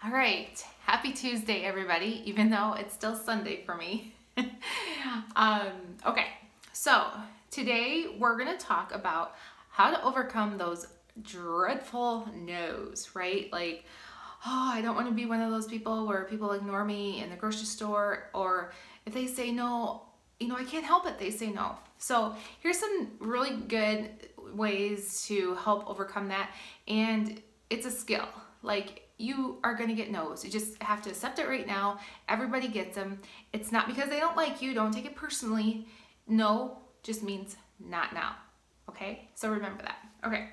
All right, happy Tuesday, everybody, even though it's still Sunday for me. um, okay, so today we're going to talk about how to overcome those dreadful no's, right? Like, oh, I don't want to be one of those people where people ignore me in the grocery store, or if they say no, I can't help it, they say no. So here's some really good ways to help overcome that, and it's a skill. Like, you are going to get no's. You just have to accept it right now. Everybody gets them. It's not because they don't like you. Don't take it personally. No just means not now. Okay? So remember that. Okay.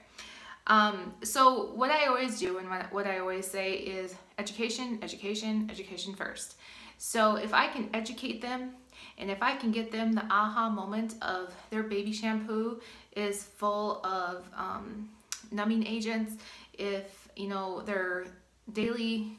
So what I always do and what I always say is education, education, education first. So if I can educate them, and if I can get them the aha moment of their baby shampoo is full of numbing agents, if their daily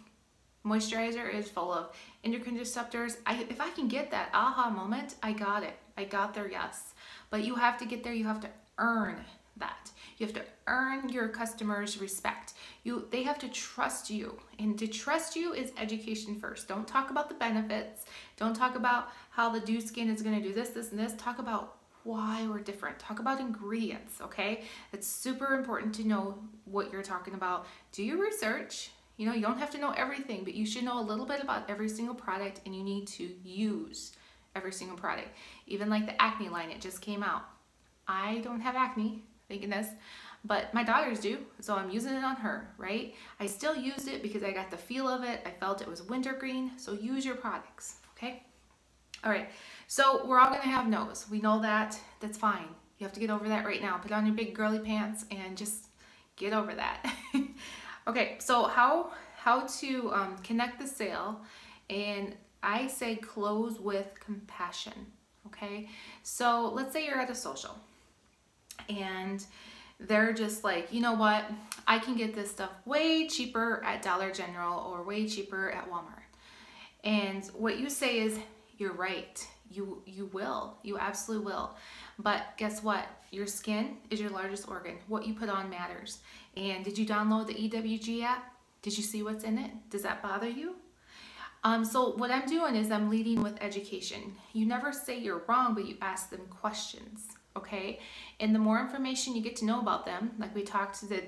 moisturizer is full of endocrine disruptors, if I can get that aha moment, I got it. I got their yes. But you have to get there. You have to earn that. You have to earn your customers' respect. They have to trust you. And to trust you is education first. Don't talk about the benefits. Don't talk about how the dew skin is going to do this, this, and this. Talk about why we're different. Talk about ingredients, okay? It's super important to know what you're talking about. Do your research. You don't have to know everything, but you should know a little bit about every single product, and you need to use every single product. Even like the acne line, it just came out. I don't have acne, thank goodness, but my daughters do, so I'm using it on her, right? I still used it because I got the feel of it. I felt it was wintergreen, so use your products, okay? All right, so we're all gonna have no's. We know that. That's fine. You have to get over that right now. Put on your big girly pants and just get over that. Okay, so how to connect the sale, and I say close with compassion, okay? So let's say you're at a social, and they're just like, you know what? I can get this stuff way cheaper at Dollar General or way cheaper at Walmart. And what you say is, you're right. You will. You absolutely will. But guess what? Your skin is your largest organ. What you put on matters. And did you download the EWG app? Did you see what's in it? Does that bother you? So what I'm doing is I'm leading with education. You never say you're wrong, but you ask them questions, okay? And the more information you get to know about them, like we talked the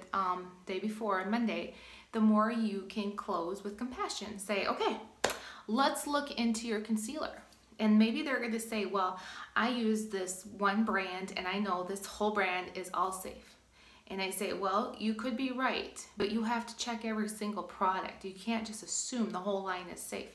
day before on Monday, the more you can close with compassion. Say, okay, let's look into your concealer. And maybe they're going to say, well, I use this one brand and I know this whole brand is all safe. And I say, well, you could be right, but you have to check every single product. You can't just assume the whole line is safe.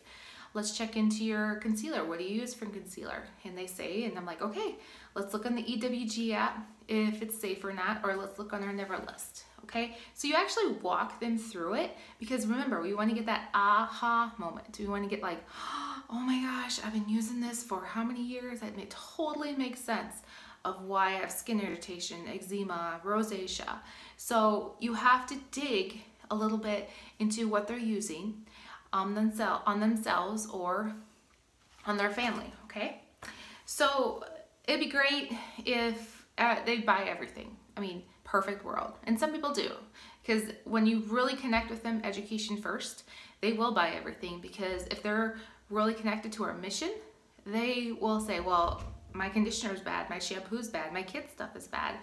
Let's check into your concealer. What do you use for concealer? And they say, and I'm like, okay, let's look on the EWG app if it's safe or not, or let's look on our Never list. Okay, so you actually walk them through it, because remember, we want to get that aha moment. We want to get like, oh my gosh, I've been using this for how many years? It totally makes sense of why I have skin irritation, eczema, rosacea. So you have to dig a little bit into what they're using on themselves or on their family, okay? So it'd be great if they'd buy everything. I mean, perfect world. And some people do, because when you really connect with them, education first, they will buy everything, because if they're really connected to our mission, they will say, well, my conditioner's bad, my shampoo's bad, my kid's stuff is bad.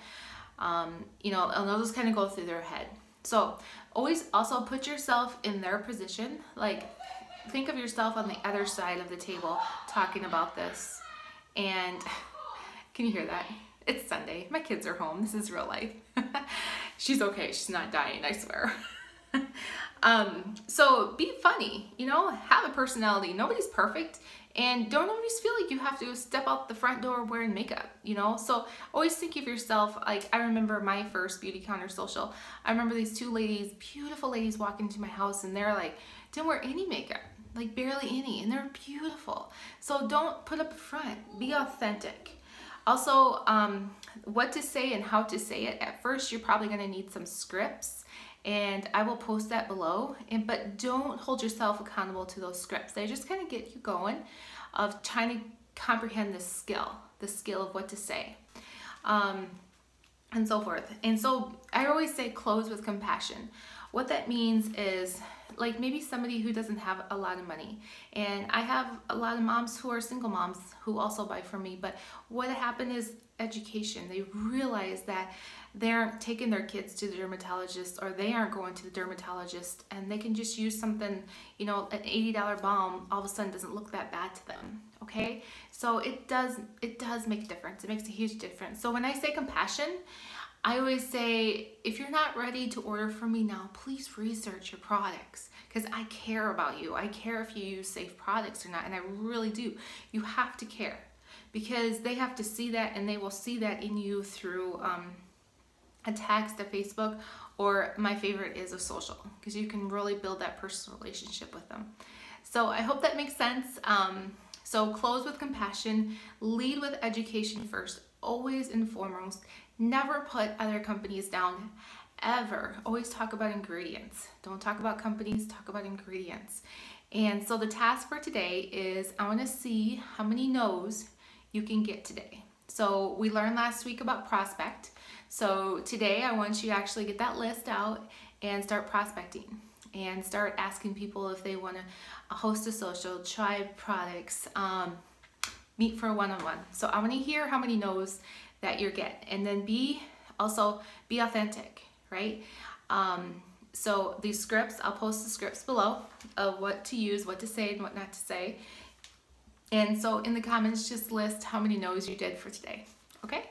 And they'll just kind of go through their head. So always also put yourself in their position. Like, think of yourself on the other side of the table talking about this. And can you hear that? It's Sunday. My kids are home. This is real life. She's okay. She's not dying, I swear. So be funny, have a personality. Nobody's perfect. And don't always feel like you have to step out the front door wearing makeup, So always think of yourself. Like, I remember my first beauty counter social. I remember these two ladies, beautiful ladies, walk into my house, and they're like, didn't wear any makeup, like barely any, and they're beautiful. So don't put up a front. Be authentic. Also, what to say and how to say it. At first, you're probably going to need some scripts, and I will post that below. But don't hold yourself accountable to those scripts. They just kind of get you going of trying to comprehend the skill of what to say, and so forth. And so I always say close with compassion. What that means is, like, maybe somebody who doesn't have a lot of money, and I have a lot of moms who are single moms who also buy from me, but what happened is education. They realize that they aren't taking their kids to the dermatologist, or they aren't going to the dermatologist, and they can just use something, you know, an $80 balm all of a sudden doesn't look that bad to them. Okay, so it does make a difference. It makes a huge difference. So when I say compassion, I always say, if you're not ready to order from me now, please research your products, because I care about you. I care if you use safe products or not, and I really do. You have to care, because they have to see that, and they will see that in you through a text, a Facebook, or my favorite is a social, because you can really build that personal relationship with them. So I hope that makes sense. So close with compassion, lead with education first, always and foremost. Never put other companies down, ever. Always talk about ingredients. Don't talk about companies, talk about ingredients. And so the task for today is, I want to see how many no's you can get today. So we learned last week about prospect. So today I want you to actually get that list out and start prospecting, and start asking people if they want to host a social, try products, meet for a one-on-one. So I want to hear how many no's that you get, and then also be authentic, right? So these scripts, I'll post the scripts below of what to use, what to say, and what not to say. And so in the comments, just list how many no's you did for today, okay?